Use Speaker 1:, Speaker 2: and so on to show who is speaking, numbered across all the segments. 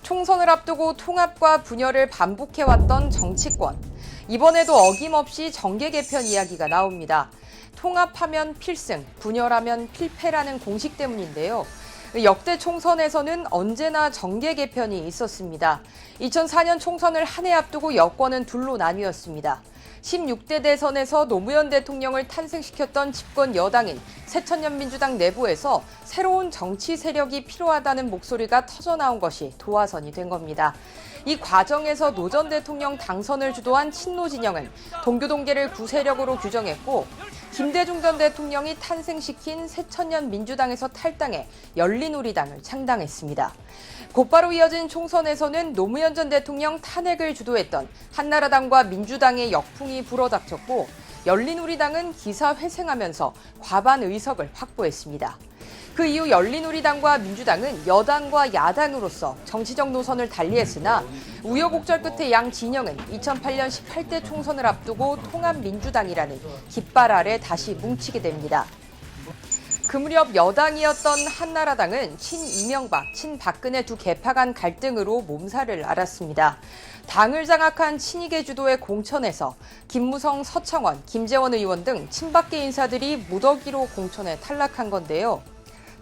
Speaker 1: 총선을 앞두고 통합과 분열을 반복해왔던 정치권. 이번에도 어김없이 정계 개편 이야기가 나옵니다. 통합하면 필승, 분열하면 필패라는 공식 때문인데요. 역대 총선에서는 언제나 정계 개편이 있었습니다. 2004년 총선을 한 해 앞두고 여권은 둘로 나뉘었습니다. 16대 대선에서 노무현 대통령을 탄생시켰던 집권 여당인 새천년민주당 내부에서 새로운 정치 세력이 필요하다는 목소리가 터져나온 것이 도화선이 된 겁니다. 이 과정에서 노 전 대통령 당선을 주도한 친노 진영은 동교동계를 구세력으로 규정했고, 김대중 전 대통령이 탄생시킨 새천년 민주당에서 탈당해 열린우리당을 창당했습니다. 곧바로 이어진 총선에서는 노무현 전 대통령 탄핵을 주도했던 한나라당과 민주당의 역풍이 불어닥쳤고, 열린우리당은 기사회생하면서 과반 의석을 확보했습니다. 그 이후 열린우리당과 민주당은 여당과 야당으로서 정치적 노선을 달리했으나 우여곡절 끝에 양 진영은 2008년 18대 총선을 앞두고 통합민주당이라는 깃발 아래 다시 뭉치게 됩니다. 그 무렵 여당이었던 한나라당은 친이명박, 친박근혜 두 개파 간 갈등으로 몸살을 앓았습니다. 당을 장악한 친이계 주도의 공천에서 김무성, 서청원, 김재원 의원 등 친박계 인사들이 무더기로 공천에 탈락한 건데요.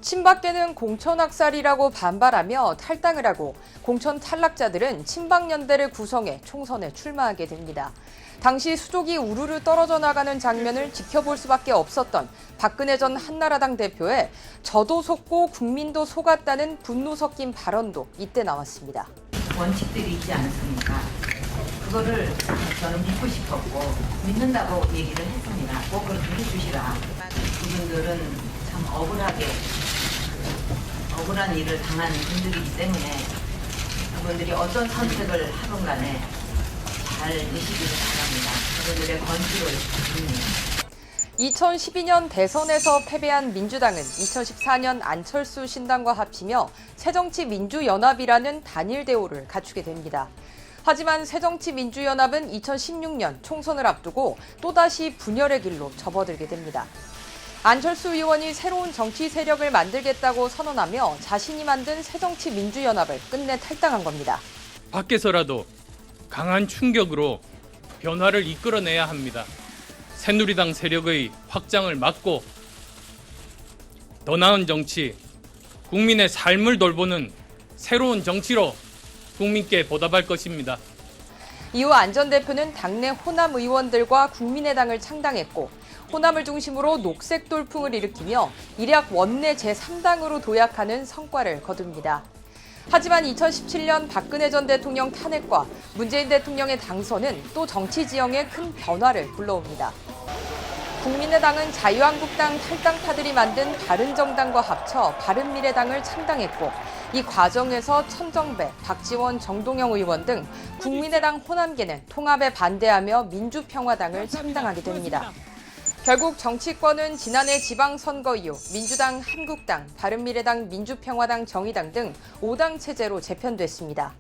Speaker 1: 친박계는 공천 학살이라고 반발하며 탈당을 하고, 공천 탈락자들은 친박연대를 구성해 총선에 출마하게 됩니다. 당시 수족이 우르르 떨어져 나가는 장면을 지켜볼 수밖에 없었던 박근혜 전 한나라당 대표의 저도 속고 국민도 속았다는 분노 섞인 발언도 이때 나왔습니다.
Speaker 2: 원칙들이 있지 않습니까? 그거를 저는 믿고 싶었고 믿는다고 얘기를 했습니다. 꼭 그렇게 해주시라. 그분들은 참 억울한 일을 당한 분들이기 때문에 그분들이 어떤 선택을 하건 간에 잘 내시기를 바랍니다. 그분들의 건수를 빕니다.
Speaker 1: 2012년 대선에서 패배한 민주당은 2014년 안철수 신당과 합치며 새정치민주연합이라는 단일 대오를 갖추게 됩니다. 하지만 새정치민주연합은 2016년 총선을 앞두고 또다시 분열의 길로 접어들게 됩니다. 안철수 의원이 새로운 정치 세력을 만들겠다고 선언하며 자신이 만든 새정치민주연합을 끝내 탈당한 겁니다.
Speaker 3: 밖에서라도 강한 충격으로 변화를 이끌어내야 합니다. 새누리당 세력의 확장을 막고 더 나은 정치, 국민의 삶을 돌보는 새로운 정치로 국민께 보답할 것입니다.
Speaker 1: 이후 안 전 대표는 당내 호남 의원들과 국민의당을 창당했고, 호남을 중심으로 녹색 돌풍을 일으키며 일약 원내 제3당으로 도약하는 성과를 거둡니다. 하지만 2017년 박근혜 전 대통령 탄핵과 문재인 대통령의 당선은 또 정치 지형에 큰 변화를 불러옵니다. 국민의당은 자유한국당 탈당파들이 만든 바른정당과 합쳐 바른미래당을 창당했고, 이 과정에서 천정배, 박지원, 정동영 의원 등 국민의당 호남계는 통합에 반대하며 민주평화당을 창당하게 됩니다. 결국 정치권은 지난해 지방선거 이후 민주당, 한국당, 바른미래당, 민주평화당, 정의당 등 5당 체제로 재편됐습니다.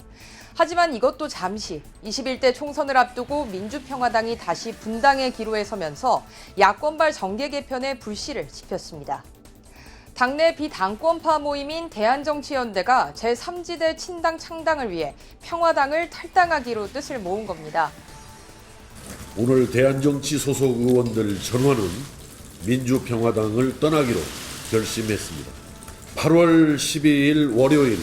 Speaker 1: 하지만 이것도 잠시 21대 총선을 앞두고 민주평화당이 다시 분당의 기로에 서면서 야권발 정계 개편에 불씨를 지폈습니다. 당내 비당권파 모임인 대한정치연대가 제3지대 친당 창당을 위해 평화당을 탈당하기로 뜻을 모은 겁니다.
Speaker 4: 오늘 대한정치 소속 의원들 전원은 민주평화당을 떠나기로 결심했습니다. 8월 12일 월요일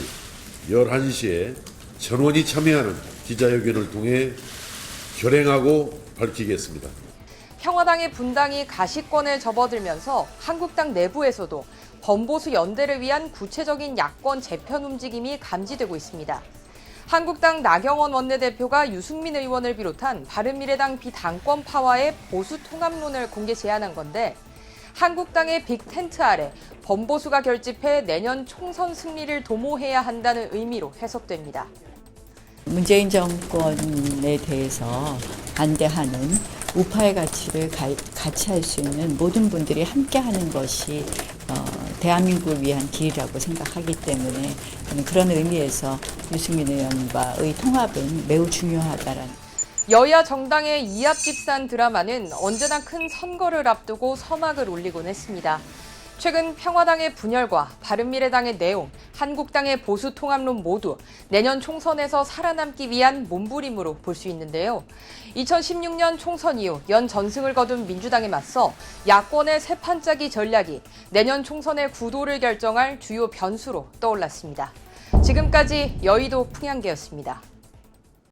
Speaker 4: 11시에 전원이 참여하는 기자회견을 통해 결행하고 밝히겠습니다.
Speaker 1: 평화당의 분당이 가시권에 접어들면서 한국당 내부에서도 범보수 연대를 위한 구체적인 야권 재편 움직임이 감지되고 있습니다. 한국당 나경원 원내대표가 유승민 의원을 비롯한 바른미래당 비당권파와의 보수 통합론을 공개 제안한 건데, 한국당의 빅텐트 아래 범보수가 결집해 내년 총선 승리를 도모해야 한다는 의미로 해석됩니다.
Speaker 5: 문재인 정권에 대해서 반대하는 우파의 가치를 같이 할 수 있는 모든 분들이 함께하는 것이 대한민국을 위한 길이라고 생각하기 때문에 저는 그런 의미에서 유승민 의원과의 통합은 매우 중요하다라는.
Speaker 1: 여야 정당의 이합집산 드라마는 언제나 큰 선거를 앞두고 서막을 올리곤 했습니다. 최근 평화당의 분열과 바른미래당의 내용, 한국당의 보수 통합론 모두 내년 총선에서 살아남기 위한 몸부림으로 볼 수 있는데요. 2016년 총선 이후 연전승을 거둔 민주당에 맞서 야권의 새 판짜기 전략이 내년 총선의 구도를 결정할 주요 변수로 떠올랐습니다. 지금까지 여의도 풍향계였습니다.